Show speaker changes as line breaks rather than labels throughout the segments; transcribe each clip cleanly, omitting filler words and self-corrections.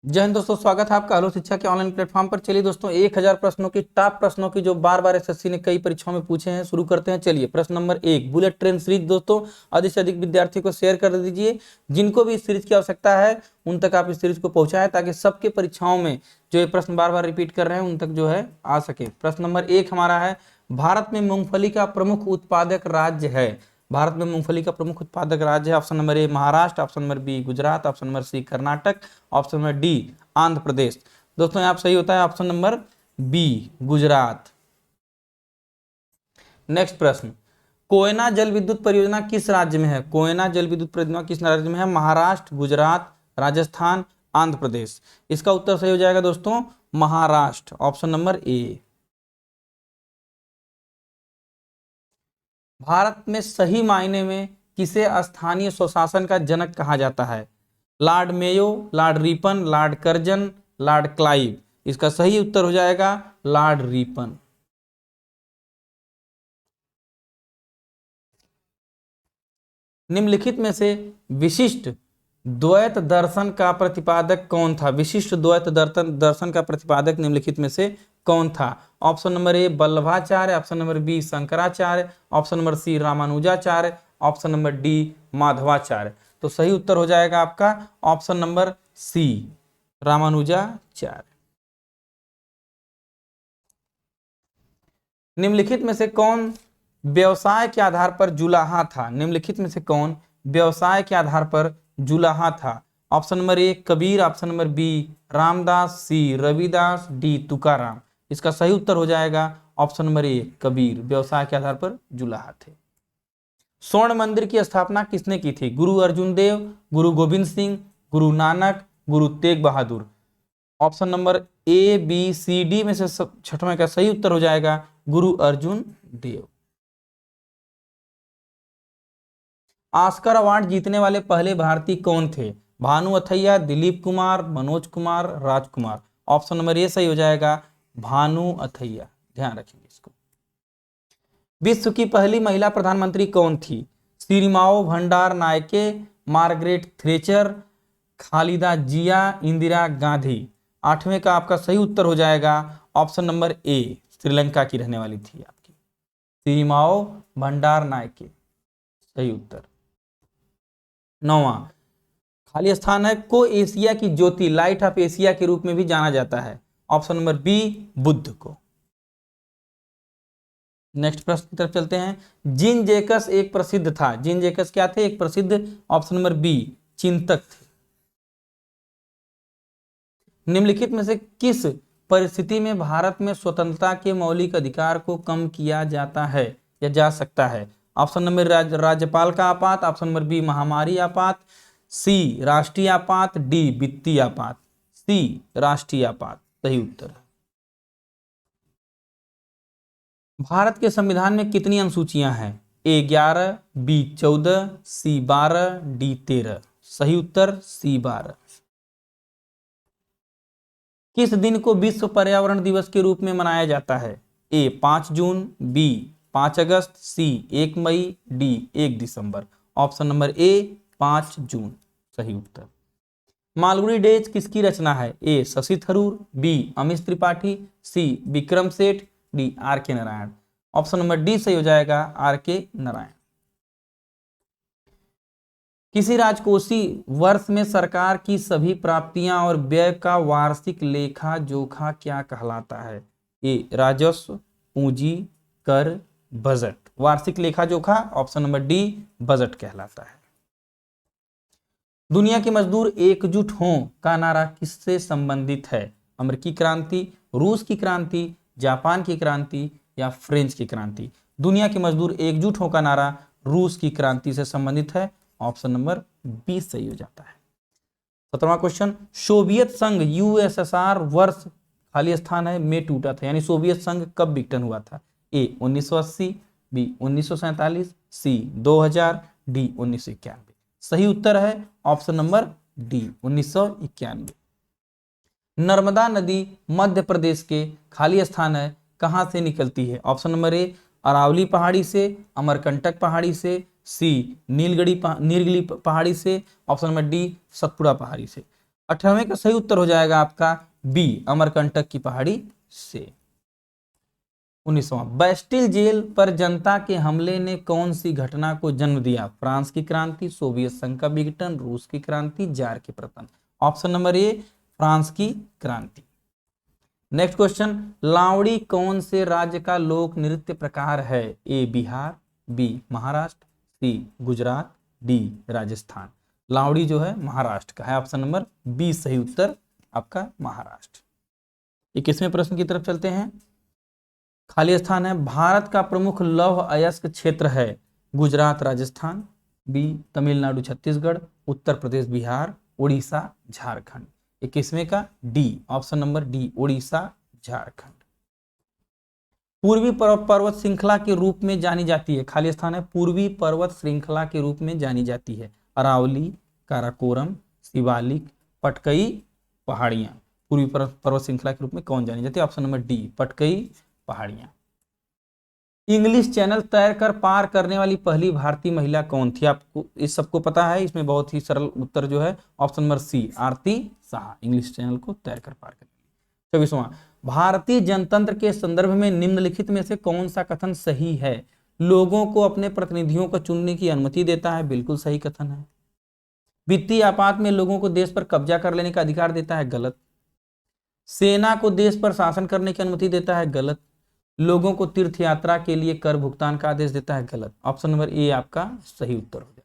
जय हिंद दोस्तों, स्वागत है आपका हलो शिक्षा के ऑनलाइन प्लेटफॉर्म पर। चलिए दोस्तों, 1000 प्रश्नों की टॉप प्रश्नों की जो बार बार एसएससी ने कई परीक्षाओं में पूछे हैं, शुरू करते हैं। चलिए, प्रश्न नंबर 1, बुलेट ट्रेन सीरीज। दोस्तों, अधिक से अधिक विद्यार्थियों को शेयर कर दीजिए। जिनको भी इस सीरीज की आवश्यकता है उन तक आप इस सीरीज को पहुंचाएं, ताकि सबके परीक्षाओं में जो ये प्रश्न बार बार रिपीट कर रहे हैं उन तक जो है आ सके। प्रश्न नंबर 1 हमारा है, भारत में मूंगफली का प्रमुख उत्पादक राज्य है। भारत में मूंगफली का प्रमुख उत्पादक राज्य है। Option number A Maharashtra, option number B Gujarat, option number C Karnataka, option number D Andhra Pradesh. दोस्तों यहाँ सही होता है option number B Gujarat. Next प्रश्न, कोयना जल विद्युत परियोजना किस राज्य में है? कोयना जल विद्युत परियोजना किस राज्य में है? महाराष्ट्र, गुजरात, राजस्थान, आंध्र प्रदेश। इसका उत्तर सही हो जाएगा दोस्तों महाराष्ट्र, ऑप्शन नंबर ए। भारत में सही मायने में किसे स्थानीय स्वशासन का जनक कहा जाता है? Lord Mayo, Lord Ripon, Lord Curzon, Lord Clive. इसका सही उत्तर हो जाएगा लॉर्ड रिपन। निम्नलिखित में से विशिष्ट द्वैत दर्शन का प्रतिपादक कौन था? विशिष्ट द्वैत दर्शन का प्रतिपादक निम्नलिखित में से कौन था? Option number A Vallabhacharya, option number B Shankaracharya, option number C Ramanujacharya, option number D Madhvacharya. तो सही उत्तर हो जाएगा आपका ऑप्शन नंबर सी रामानुजाचार्य। निम्नलिखित में से कौन व्यवसाय के आधार पर जुलाहा था? निम्नलिखित में से कौन व्यवसाय के आधार पर जुलाहा था? Option number A Kabir, option number B Ramdas, C Ravidas, D Tukaram. इसका सही उत्तर हो जाएगा ऑप्शन नंबर ए कबीर, व्यवसाय के आधार पर जुलाहा थे। स्वर्ण मंदिर की स्थापना किसने की थी? गुरु अर्जुन देव, गुरु Govind Singh, Guru Nanak, Guru Tegh Bahadur. Option number A B C D में से छठवें का सही उत्तर हो जाएगा गुरु अर्जुन देव। ऑस्कर अवार्ड जीतने वाले पहले भारतीय कौन थे? भानु अथैया, दिलीप कुमार, मनोज कुमार, राजकुमार। ऑप्शन नंबर ए सही हो जाएगा भानु अथैया, ध्यान रखेंगे इसको। विश्व की पहली महिला प्रधानमंत्री कौन थी? श्रीमाओ भंडार नायके, मार्गरेट थ्रेचर, खालिदा जिया, इंदिरा गांधी। आठवें का आपका सही उत्तर हो जाएगा ऑप्शन नंबर ए, श्रीलंका की रहने वाली थी आपकी श्रीमाओ भंडार नायके, सही उत्तर। 9वां खाली स्थान है, को एशिया की ज्योति, लाइट ऑफ एशिया के रूप में भी जाना जाता है। ऑप्शन नंबर बी बुद्ध को। नेक्स्ट प्रश्न की तरफ चलते हैं। जीन जैकस एक प्रसिद्ध था। जीन जैकस क्या थे? एक प्रसिद्ध, ऑप्शन नंबर बी चिंतक थे। निम्नलिखित में से किस परिस्थिति में भारत में स्वतंत्रता के मौलिक अधिकार को कम किया जाता है या जा सकता है? ऑप्शन नंबर राज्यपाल का आपात, ऑप्शन नंबर बी महामारी आपात, सी राष्ट्रीय आपात, डी वित्तीय आपात। सी राष्ट्रीय आपात सही उत्तर। भारत के संविधान में कितनी अनुसूचियां हैं? ए 11, बी 14, सी 12, डी 13। सही उत्तर सी 12। किस दिन को विश्व पर्यावरण दिवस के रूप में मनाया जाता है? ए 5 जून, बी 5 अगस्त, सी 1 मई, डी 1 दिसंबर। ऑप्शन नंबर ए 5 जून सही उत्तर। मालगुडी डेज किसकी रचना है? A Shashi Tharoor, B Amish Tripathi, C Vikram Seth, D are के नारायण। ऑप्शन नंबर डी सही हो जाएगा आर के नारायण। किसी राजकोषीय वर्ष में सरकार की सभी प्राप्तियां और व्यय का वार्षिक लेखा जोखा क्या कहलाता है? ए राजस्व, पूंजी, कर, बजट। वार्षिक लेखा जोखा ऑप्शन नंबर डी बजट कहलाता है। दुनिया के मजदूर एकजुट हों का नारा किससे संबंधित है? अमेरिकी क्रांति, रूस की क्रांति, जापान की क्रांति या फ्रेंच की क्रांति। दुनिया के मजदूर एकजुट हों का नारा रूस की क्रांति से संबंधित है। ऑप्शन नंबर बी सही हो जाता है। 17वां क्वेश्चन, सोवियत संघ यूएसएसआर वर्ष खाली स्थान है में टूटा था, यानी सोवियत संघ कब विघटन हुआ था? ए 1980, बी 1947, सी 2000, डी 1991। सही उत्तर है ऑप्शन नंबर डी 1991। नर्मदा नदी मध्य प्रदेश के खाली स्थान है कहां से निकलती है? ऑप्शन नंबर ए अरावली पहाड़ी से, अमरकंटक पहाड़ी से, सी नीलगिरी पहाड़ी से, ऑप्शन नंबर डी सतपुड़ा पहाड़ी से। 18वें का सही उत्तर हो जाएगा आपका बी, अमरकंटक की पहाड़ी से। 19वां, बेस्टिल जेल पर जनता के हमले ने कौन सी घटना को जन्म दिया? फ्रांस की क्रांति, सोवियत संघ का विघटन, रूस की क्रांति, जार के पतन। ऑप्शन नंबर ए, फ्रांस की क्रांति। नेक्स्ट क्वेश्चन, लावड़ी कौन से राज्य का लोक नृत्य प्रकार है? ए बिहार, बी महाराष्ट्र, सी गुजरात, डी राजस्थान। लावड़ी जो है महाराष्ट्र का है, ऑप्शन नंबर बी सही उत्तर आपका महाराष्ट्र। 21वें प्रश्न की तरफ चलते हैं। खाली स्थान है, भारत का प्रमुख लौह अयस्क क्षेत्र है? गुजरात राजस्थान, बी तमिलनाडु छत्तीसगढ़, उत्तर प्रदेश बिहार, उड़ीसा झारखंड। 21वें का D, option number D Orissa Jharkhand. पूर्वी पर्वत श्रृंखला के रूप में जानी जाती है, खाली स्थान है, पूर्वी पर्वत श्रृंखला के रूप में जानी जाती है? अरावली, काराकोरम, शिवालिक, पटकई पहाड़ियां। पूर्वी पर्वत श्रृंखला के रूप में कौन जानी जाती है? ऑप्शन नंबर डी पटकई पहाड़ियां। इंग्लिश चैनल तैर कर पार करने वाली पहली भारतीय महिला कौन थी? आपको इस सबको पता है, इसमें बहुत ही सरल उत्तर जो है ऑप्शन नंबर सी, आरती शाह, इंग्लिश चैनल को तैर कर पार करने। 24वां, भारतीय जनतंत्र के संदर्भ में निम्नलिखित में से कौन सा कथन सही है? लोगों को अपने प्रतिनिधियों को चुनने की अनुमति देता है, बिल्कुल सही कथन है। वित्तीय आपात में लोगों को देश पर कब्जा कर लेने का अधिकार देता है, गलत। सेना को देश पर शासन करने की अनुमति देता है, गलत। लोगों को तीर्थ यात्रा के लिए कर भुगतान का आदेश देता है, गलत। ऑप्शन नंबर ए आपका सही उत्तर हो जाएगा।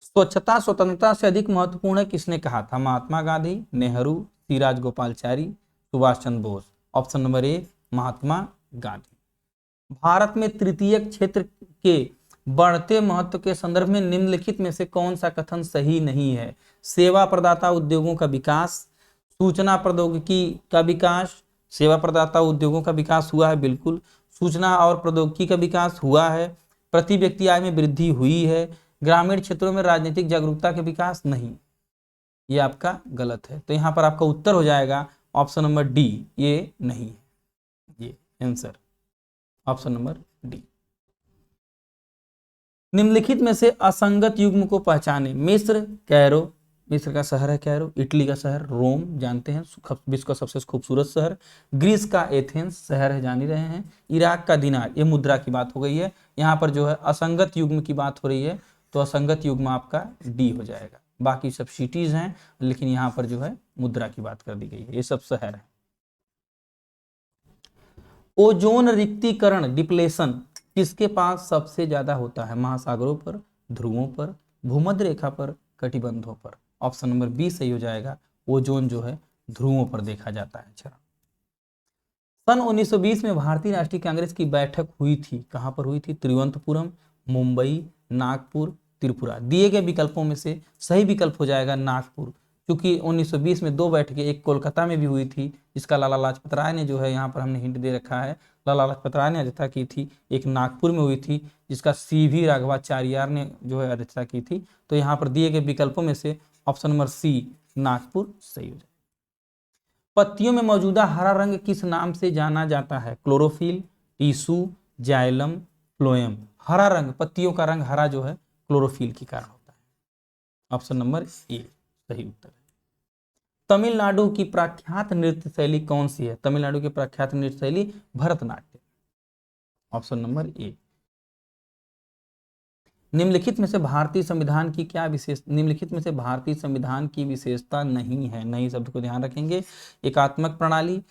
स्वच्छता स्वतंत्रता से अधिक महत्वपूर्ण है, किसने कहा था? महात्मा गांधी, नेहरू, सी राजगोपालचारी, सुभाष चंद्र बोस। ऑप्शन नंबर ए महात्मा गांधी। भारत में तृतीय क्षेत्र के बढ़ते महत्व के संदर्भ में निम्नलिखित में से कौन सा कथन सही नहीं है? सेवा प्रदाता उद्योगों का विकास, सूचना प्रौद्योगिकी का विकास। सेवा प्रदाता उद्योगों का विकास हुआ है, बिल्कुल। सूचना और प्रौद्योगिकी का विकास हुआ है। प्रति व्यक्ति आय में वृद्धि हुई है। ग्रामीण क्षेत्रों में राजनीतिक जागरूकता के विकास नहीं, ये आपका गलत है। तो यहाँ पर आपका उत्तर हो जाएगा ऑप्शन नंबर डी, ये नहीं है, ये आंसर ऑप्शन नंबर डी। निम्नलिखित में से असंगत युग्म को पहचाने। मिस्र, कैरो, मिस्र का शहर है कैरो। इटली का शहर रोम, जानते हैं विश्व का सबसे खूबसूरत शहर। ग्रीस का एथेंस शहर है, जान ही रहे हैं। इराक का दिनार, ये मुद्रा की बात हो गई है। यहाँ पर जो है असंगत युग्म की बात हो रही है, तो असंगत युग्म आपका डी हो जाएगा। बाकी सब सिटीज हैं, लेकिन यहाँ पर जो है मुद्रा की बात कर दी गई है, ये सब शहर है। ओजोन रिक्तीकरण, डिप्लेशन किसके पास सबसे ज्यादा होता है? महासागरों पर, ध्रुवों पर, भूमध्य रेखा पर, कटिबंधों पर। ऑप्शन नंबर बी सही हो जाएगा, ओजोन जो है ध्रुवों पर देखा जाता है। अच्छा, सन 1920 में भारतीय राष्ट्रीय कांग्रेस की बैठक हुई थी, कहां पर हुई थी? तिरुवनंतपुरम, मुंबई, नागपुर, त्रिपुरा। दिए गए विकल्पों में से सही विकल्प हो जाएगा नागपुर, क्योंकि 1920 में दो बैठकें, एक कोलकाता में भी हुई थी, जिसका लाला लाजपत राय ने जो है यहाँ पर हमने हिंट दे रखा है, लाला लाजपत राय ने अध्यक्षता की थी। एक नागपुर में हुई थी, जिसका CV राघवाचार्यार ने जो है अध्यक्षता की थी। तो यहाँ पर दिए गए विकल्पों में से ऑप्शन नंबर सी नागपुर सही हो जाए। पत्तियों में मौजूदा हरा रंग किस नाम से जाना जाता है? Chlorophyll, tissue, xylem, phloem. हरा रंग, पत्तियों का रंग हरा जो है क्लोरोफिल के कारण होता है। ऑप्शन नंबर ए सही उत्तर है। तमिलनाडु की प्रख्यात नृत्य शैली कौन सी है? तमिलनाडु की प्रख्यात नृत्य शैली भरतनाट्यम। ऑप्शन नंबर ए। निम्नलिखित में से भारतीय संविधान की क्या निम्नलिखित में से भारतीय संविधान की विशेषता नहीं है? नहीं शब्द को ध्यान रखेंगे। एकात्मक प्रणाली,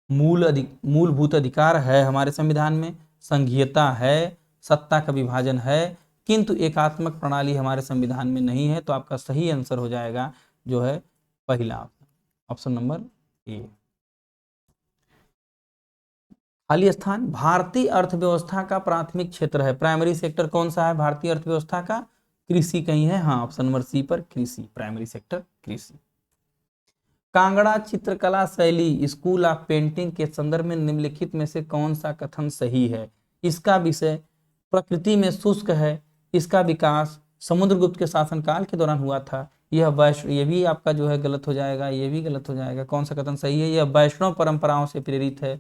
मूलभूत अधिकार है हमारे संविधान में, संघीयता है, सत्ता का विभाजन है, किंतु एकात्मक प्रणाली हमारे संविधान में नहीं है। तो आपका सही आंसर हो जाएगा जो है पहला ऑप्शन नंबर ए। खाली स्थान, भारतीय अर्थव्यवस्था का प्राथमिक क्षेत्र है, प्राइमरी सेक्टर कौन सा है भारतीय अर्थव्यवस्था का? कृषि कहीं है? हाँ, ऑप्शन नंबर सी पर कृषि, प्राइमरी सेक्टर कृषि। कांगड़ा चित्रकला शैली, स्कूल ऑफ पेंटिंग के संदर्भ में निम्नलिखित में से कौन सा कथन सही है? इसका विषय प्रकृति में शुष्क है, इसका विकास समुद्रगुप्त के शासनकाल के दौरान हुआ था, ये भी आपका जो है गलत हो जाएगा, ये भी गलत हो जाएगा। कौन सा कथन सही है? यह वैष्णव परंपराओं से प्रेरित है,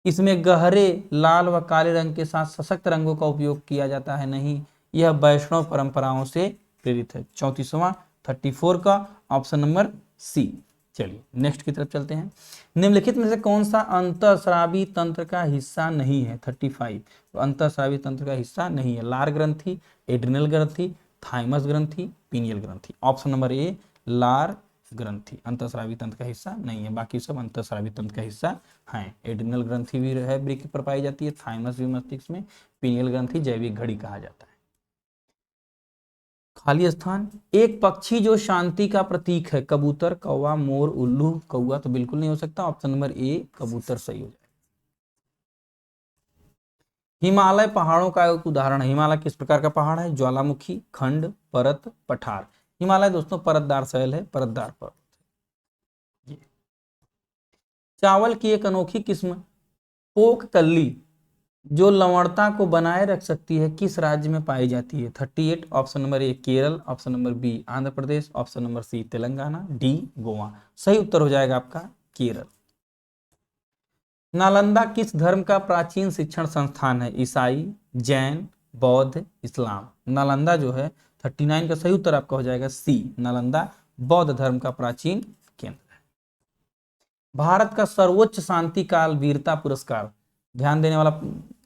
इसमें गहरे लाल व काले रंग के साथ सशक्त रंगों का उपयोग किया जाता है, नहीं, यह वैष्णव परंपराओं से प्रेरित है। 34वां, 34 का ऑप्शन नंबर सी। चलिए नेक्स्ट की तरफ चलते हैं। निम्नलिखित में से कौन सा अंतःस्रावी तंत्र का हिस्सा नहीं है? 35। तो अंतःस्रावी तंत्र का हिस्सा नहीं है। लार ग्रंथि, एड्रिनल ग्रंथि, थाइमस ग्रंथि, पीनियल ग्रंथि। ऑप्शन नंबर ए लार ग्रंथि अंतःस्रावी तंत्र का हिस्सा नहीं है, बाकी सब अंतःस्रावी तंत्र का हिस्सा है। एड्रिनल ग्रंथि भी है वृक्क पर पाई जाती है, थाइमस भी मस्तिष्क में, पीनियल ग्रंथि जैविक घड़ी कहा जाता है। खाली स्थान, एक पक्षी जो शांति का प्रतीक है, कबूतर, कौवा, मोर, उल्लू। कौवा तो बिल्कुल नहीं हो सकता, ऑप्शन नंबर ए कबूतर सही हो जाएगा। हिमालय पहाड़ों का एक उदाहरण है। हिमालय किस प्रकार का पहाड़ है? ज्वालामुखी, खंड, परत, पठार। हिमालय दोस्तों परतदार शैल है, परतदार पर्वत। चावल की एक अनोखी किस्म पोककल्ली जो लवणता को बनाए रख सकती है किस राज्य में पाई जाती है? 38। Option number A Kerala, option number B Andhra Pradesh, option number C Telangana, D Goa. सही उत्तर हो जाएगा आपका केरल। नालंदा किस धर्म का प्राचीन शिक्षण संस्थान है? ईसाई, जैन, बौद्ध, इस्लाम। नालंदा जो है 39 का सही उत्तर आपका हो जाएगा सी। नालंदा बौद्ध धर्म का प्राचीन केंद्र है। भारत का सर्वोच्च शांति काल वीरता पुरस्कार, ध्यान देने वाला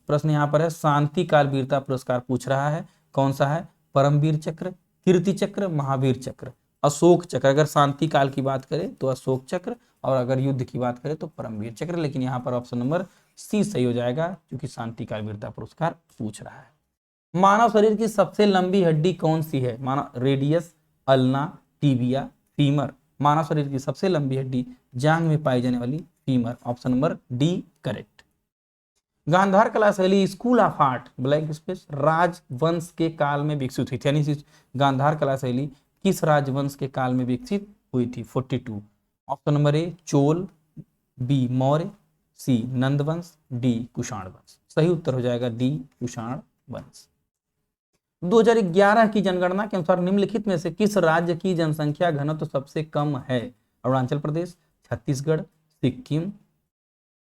प्रश्न यहाँ पर है। शांति काल वीरता पुरस्कार पूछ रहा है, कौन सा है? परमवीर चक्र, कीर्ति चक्र, महावीर चक्र, अशोक चक्र। अगर शांति काल की बात करें तो अशोक चक्र, और अगर युद्ध की बात करें तो परमवीर चक्र। लेकिन यहाँ पर ऑप्शन नंबर सी सही हो जाएगा, क्योंकि शांति काल वीरता पुरस्कार पूछ रहा है। मानव शरीर की सबसे लंबी हड्डी कौन सी है? मानव रेडियस, अल्ना, टीबिया, फीमर। मानव शरीर की सबसे लंबी हड्डी जांघ में पाई जाने वाली femur. Option number D correct. Gandhara कला शैली school of art blank space राजवंश के काल में विकसित हुई थी, यानी गांधार कला शैली किस राजवंश के काल में विकसित हुई थी? 42। Option number A Chola, B Maurya, C Nanda वंश, डी कुषाण वंश। सही उत्तर हो जाएगा डी कुषाण वंश। 2011 की जनगणना के अनुसार निम्नलिखित में से किस राज्य की जनसंख्या घनत्व सबसे कम है? अरुणाचल प्रदेश, छत्तीसगढ़, सिक्किम,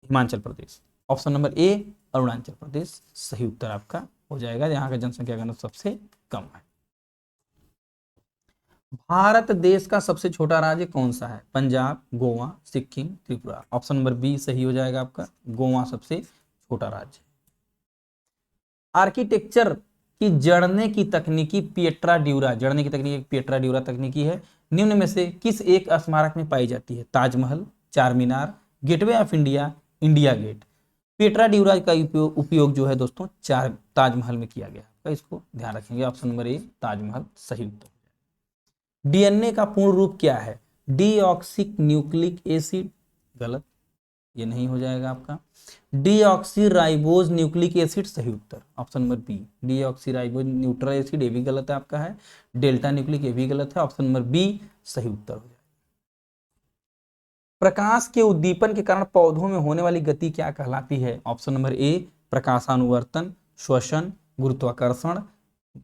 हिमाचल प्रदेश। ऑप्शन नंबर ए अरुणाचल प्रदेश सही उत्तर आपका हो जाएगा, यहाँ का जनसंख्या घनत्व सबसे कम है। भारत देश का सबसे छोटा राज्य कौन सा है? Punjab, Goa, Sikkim, Tripura. Option number B सही हो जाएगा आपका, गोवा सबसे छोटा राज्य। आर्किटेक्चर की जड़ने की तकनीकी पिएट्रा ड्यूरा, जड़ने की तकनीक पिएट्रा ड्यूरा तकनीकी है। निम्न में से किस एक स्मारक में पाई जाती है? Taj Mahal, Char Minar, gateway of India, India gate. Pietra dura का उपयोग जो है दोस्तों ताजमहल में किया गया है, इसको ध्यान रखेंगे। ऑप्शन नंबर ए ताजमहल सही उत्तर। डीएनए का पूर्ण रूप क्या है? डीऑक्सी न्यूक्लिक एसिड, गलत, ये नहीं हो जाएगा आपका। डीऑक्सी राइबोज न्यूक्लिक एसिड सही उत्तर, option number B. Deoxyribose neutral acid ये भी गलत है आपका है। डेल्टा न्यूक्लिक ये भी गलत है, ऑप्शन नंबर बी सही उत्तर हो जाएगा। प्रकाश के उद्दीपन के कारण पौधों में होने वाली गति क्या कहलाती है? ऑप्शन नंबर ए प्रकाशानुवर्तन, श्वसन, गुरुत्वाकर्षण,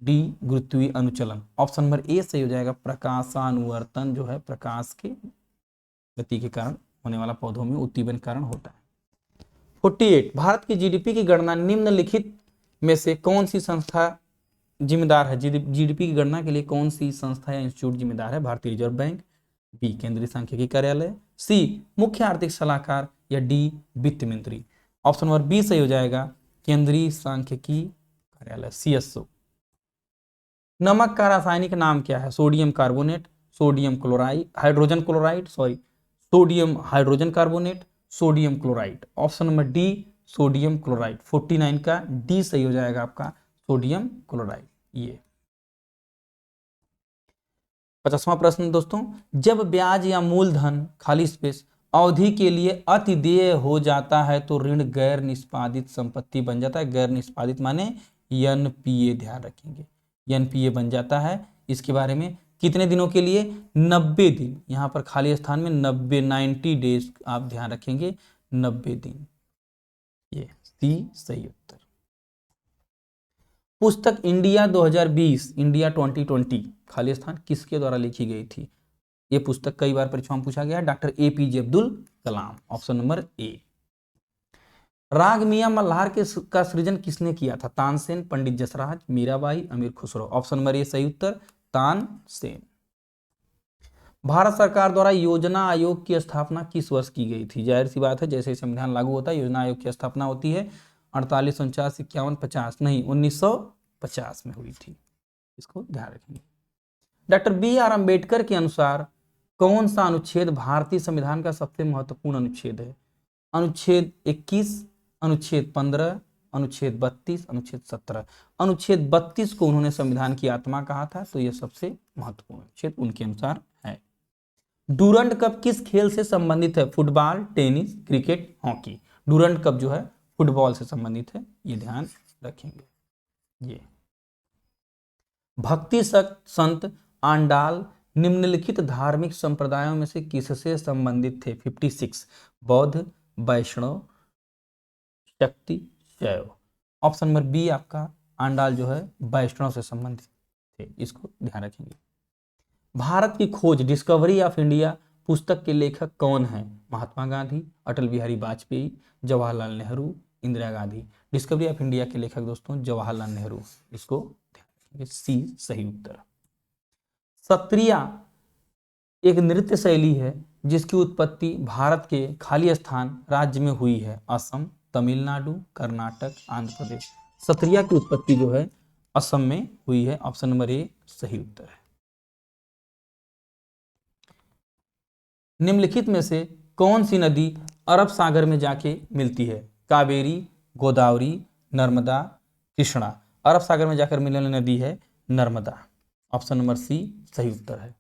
डी गुरुत्वीय अनुचलन। ऑप्शन नंबर ए सही हो जाएगा, प्रकाशानुवर्तन जो है प्रकाश के गति के कारण होने वाला पौधों में उद्दीपन के कारण होता है। 48 भारत की जीडीपी की गणना निम्नलिखित में से कौन सी संस्था जिम्मेदार है? जीडीपी की गणना के लिए कौन सी संस्था या इंस्टीट्यूट जिम्मेदार है? भारतीय रिजर्व बैंक, बी केंद्रीय सांख्यिकी कार्यालय, सी मुख्य आर्थिक सलाहकार, या डी वित्त मंत्री। ऑप्शन नंबर बी सही हो जाएगा, केंद्रीय सांख्यिकी कार्यालय, सीएसओ। नमक का रासायनिक नाम क्या है? Sodium carbonate, sodium chloride, hydrogen chloride, sodium hydrogen carbonate, sodium chloride. Option number D sodium chloride. 49 का डी सही हो जाएगा आपका, सोडियम क्लोराइड। ये 50वां प्रश्न दोस्तों, जब ब्याज या मूलधन खाली स्पेस अवधि के लिए अतिदेय हो जाता है तो ऋण गैर निष्पादित संपत्ति बन जाता है। गैर निष्पादित माने एनपीए, ध्यान रखेंगे एनपीए बन जाता है। इसके बारे में कितने दिनों के लिए? 90 दिन। यहाँ पर खाली स्थान में 90 डेज आप ध्यान रखेंगे, 90 दिन। ये सी सही उत्तर। पुस्तक इंडिया 2020, इंडिया 2020 खाली स्थान किसके द्वारा लिखी गई थी? ये पुस्तक कई बार परीक्षा में पूछा गया है, doctor APJ Abdul Kalam. Option number ए। राग मियां मल्हार का सृजन किसने किया था? तानसेन, पंडित जसराज, मीराबाई, अमीर खुसरो। ऑप्शन नंबर ए सही उत्तर, तानसेन। भारत सरकार द्वारा योजना आयोग की स्थापना किस वर्ष की गई थी? जाहिर सी बात है, जैसे संविधान लागू होता है योजना आयोग की स्थापना होती है। 48, 49, 51, 50 नहीं, 1950 में हुई थी। इसको ध्यान रखेंगे। डॉक्टर बी आर अम्बेडकर के अनुसार कौन सा अनुच्छेद भारतीय संविधान का सबसे महत्वपूर्ण अनुच्छेद है? अनुच्छेद 21, अनुच्छेद 15, अनुच्छेद 32, अनुच्छेद 17। अनुच्छेद 32 को उन्होंने संविधान की आत्मा कहा था, तो यह सबसे महत्वपूर्ण अनुच्छेद उनके अनुसार है। डूरंड कप किस खेल से संबंधित है? Football, tennis, cricket, hockey. Durand cup जो है फुटबॉल से संबंधित है, ये ध्यान रखेंगे। ये भक्ति संत आंडाल निम्नलिखित धार्मिक संप्रदायों में से किससे संबंधित थे? 56। बौद्ध, वैष्णव, शक्ति, शैव। ऑप्शन नंबर बी आपका आंडाल जो है वैष्णव से संबंधित थे, इसको ध्यान रखेंगे। भारत की खोज डिस्कवरी ऑफ इंडिया पुस्तक के लेखक कौन है? Mahatma Gandhi, Atal Bihari Vajpayee, Jawaharlal Nehru, Indira Gandhi. Discovery of India के लेखक दोस्तों जवाहरलाल नेहरू, इसको ध्यान रखेंगे, सी सही उत्तर। सत्रिया एक नृत्य शैली है जिसकी उत्पत्ति भारत के खाली स्थान राज्य में हुई है। असम, तमिलनाडु, कर्नाटक, आंध्र प्रदेश। सत्रिया की उत्पत्ति जो है असम में हुई है। ऑप्शन नंबर ए सही उत्तर है। निम्नलिखित में से कौन सी नदी अरब सागर में जाके मिलती है? कावेरी, गोदावरी, नर्मदा, कृष्णा। अरब सागर में जाकर मिलने वाली नदी है नर्मदा। ऑप्शन नंबर सी सही उत्तर है।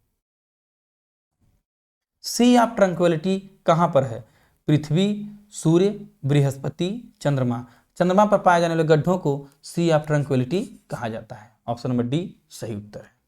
सी ऑफ ट्रंक्विलिटी कहां पर है? पृथ्वी, सूर्य, बृहस्पति, चंद्रमा। चंद्रमा पर पाए जाने वाले गड्ढों को सी ऑफ ट्रंक्विलिटी कहा जाता है। ऑप्शन नंबर डी सही उत्तर है।